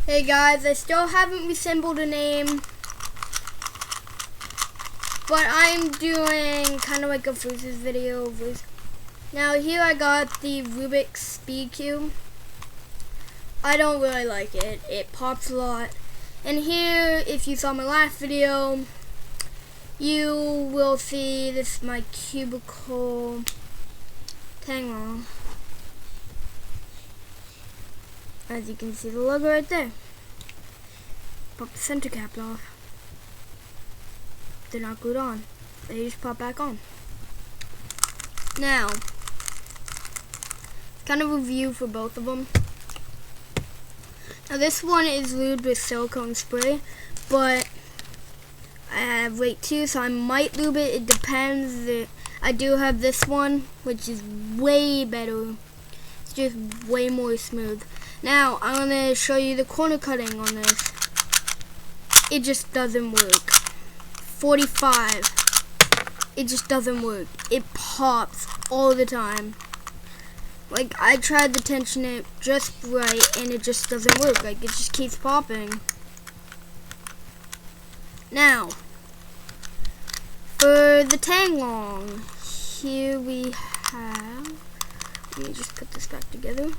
Hey guys, I still haven't reassembled a name, but I'm doing kind of like a versus video. Now here I got the Rubik speedcube. I don't really like it. It pops a lot. And here, if you saw my last video, you will see this is my cubicle tanglong. As you can see the logo right there. Pop the center cap off. They're not glued on. They just pop back on. Now, kind of review for both of them. Now this one is glued with silicone spray, but I have weight 2, so I might lube it. It depends. I do have this one, which is way better. It's just way more smooth. Now, I'm going to show you the corner cutting on this. It just doesn't work. 45. It just doesn't work. It pops all the time. Like, I tried to tension it just right, and it just doesn't work. Like, it just keeps popping. Now, for the tanglong, here we have, let me just put this back together.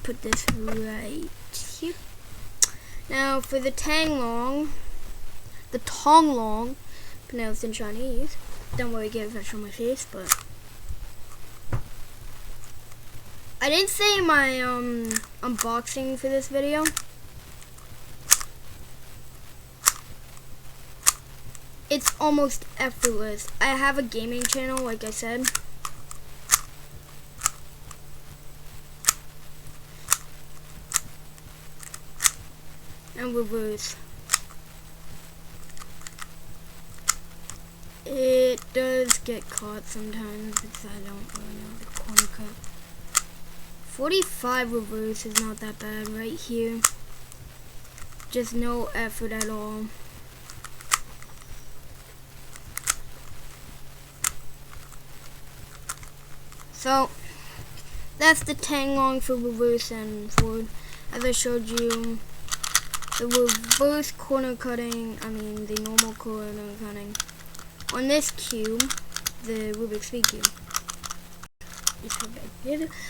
Put this right here. Now for the tanglong, pronounced in Chinese. Don't worry, get a picture on my face, but I didn't say my unboxing for this video. It's almost effortless. I have a gaming channel, like I said. And reverse. It does get caught sometimes because I don't really know the corner cut. 45 reverse is not that bad right here. Just no effort at all. So that's the tanglong for reverse and forward. As I showed you, the reverse corner cutting, the normal corner cutting on this cube, the Rubik speedcube.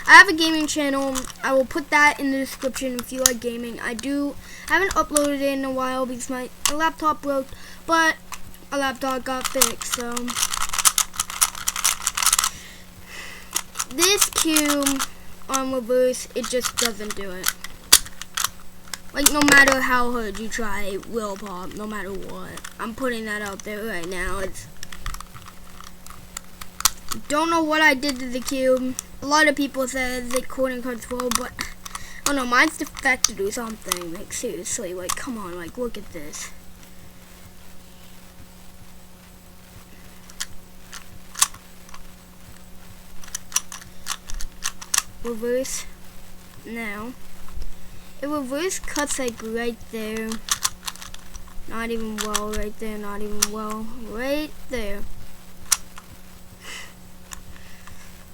I have a gaming channel. I will put that in the description if you like gaming. I haven't uploaded it in a while because my laptop broke, but a laptop got fixed, so this cube on reverse, it just doesn't do it. Like, no matter how hard you try, it will pop, no matter what. I'm putting that out there right now. Don't know what I did to the cube. A lot of people said the corner cuts well, but I don't know, mine's defected or something. Like, seriously, like, come on, like, look at this. Reverse. Now. It reverse cuts like right there. Not even well right there, not even well right there.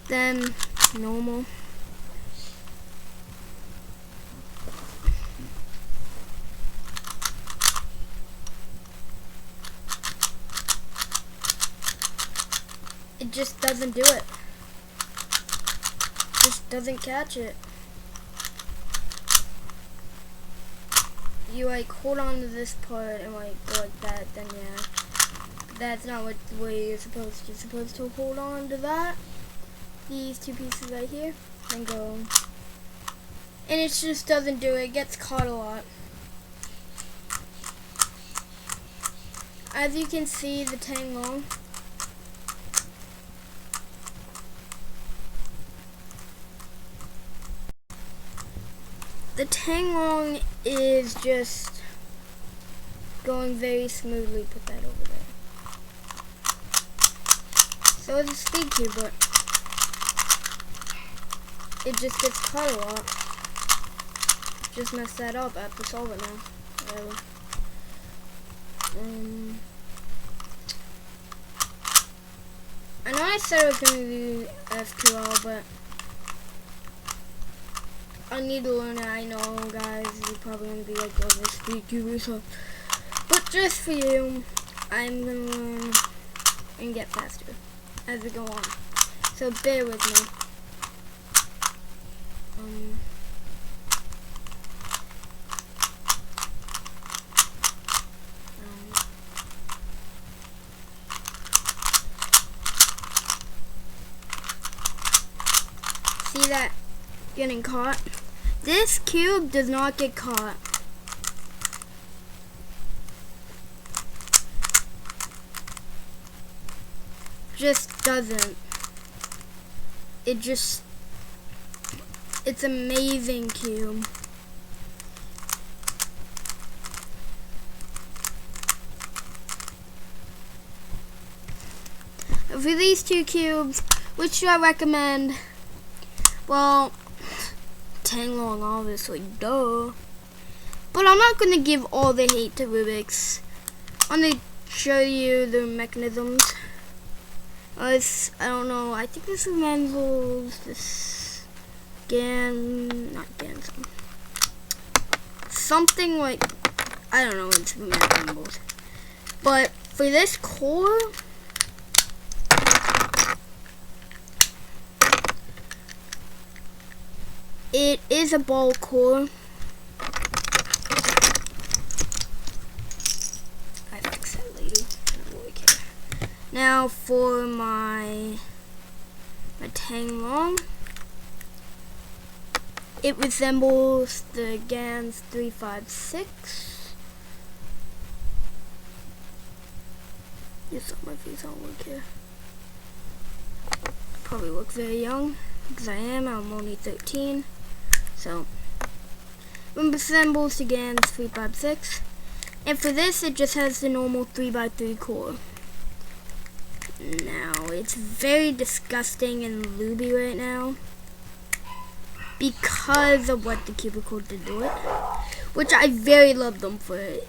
Then normal. It just doesn't do it. Just doesn't catch it. You like hold on to this part and like go like that, then yeah. That's not what the way you're supposed to. You're supposed to hold on to that. These two pieces right here. And go. And it just doesn't do it. It gets caught a lot. As you can see, the tanglong. The tanglong is just going very smoothly. Put that over there. So is the speedcube, but it just gets caught a lot. Just messed that up. I have to solve it now. Whatever. I know I said I was going to do SQL, but I I need to learn it. I know, guys, you're probably gonna be like, oh, this speedcube or something. But just for you, I'm gonna learn and get faster as we go on. So bear with me. See that getting caught? This cube does not get caught. Just doesn't. It's amazing cube. For these two cubes, which do I recommend? Well, tanglong, obviously, duh. But I'm not going to give all the hate to Rubik's. I'm going to show you the mechanisms. I don't know, I think this resembles this something like, I don't know what it resembles. But for this core, it is a ball core. I fix that later. I don't really care. Now for my tanglong, it resembles the GAN's 356. Just on my face, I don't really care. I probably look very young because I'm only 13. So, it resembles the GAN's 356. And for this, it just has the normal 3x3 core. Now, it's very disgusting and looby right now because of what the cubicle did to it, which I very love them for it.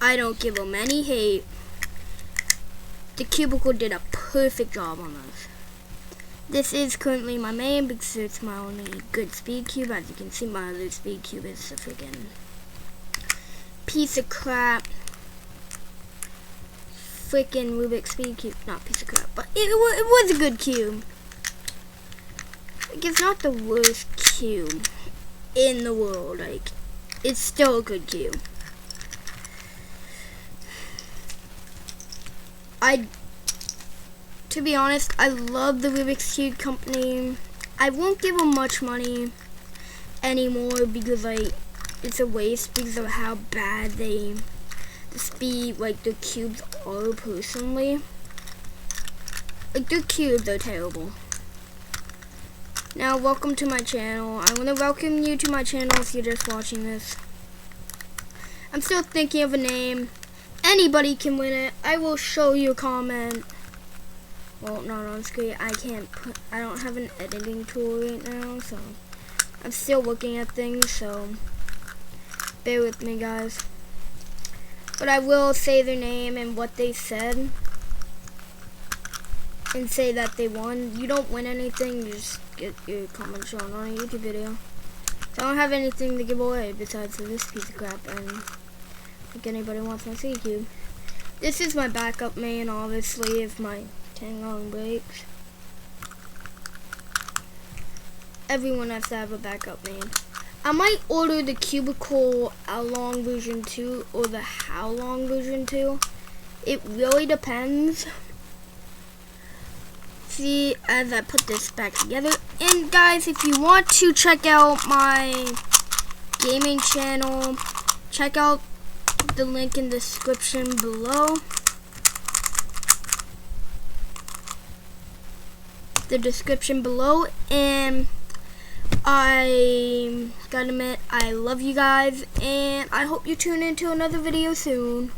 I don't give them any hate. The cubicle did a perfect job on this. This is currently my main because it's my only good speed cube. As you can see, my other speed cube is a freaking piece of crap. Freaking Rubik speed cube, not piece of crap, but it was a good cube. Like, it's not the worst cube in the world. Like, it's still a good cube. To be honest, I love the Rubik's Cube company. I won't give them much money anymore because, like, it's a waste because of how bad the speed, like, the cubes are personally. Like, the cubes are terrible. Now, welcome to my channel. I want to welcome you to my channel if you're just watching this. I'm still thinking of a name. Anybody can win it. I will show you a comment. Well, not on screen. I don't have an editing tool right now, so I'm still looking at things, so bear with me, guys. But I will say their name and what they said and say that they won. You don't win anything, you just get your comment shown on a YouTube video. So I don't have anything to give away besides this piece of crap, and if anybody wants my C cube. This is my backup main, obviously, if my tanglong breaks. Everyone has to have a backup main. I might order the cubicle how long version 2 or the how long version 2. It really depends. See, as I put this back together. And guys, if you want to check out my gaming channel, check out the link in the description below. And I gotta admit, I love you guys, and I hope you tune into another video soon.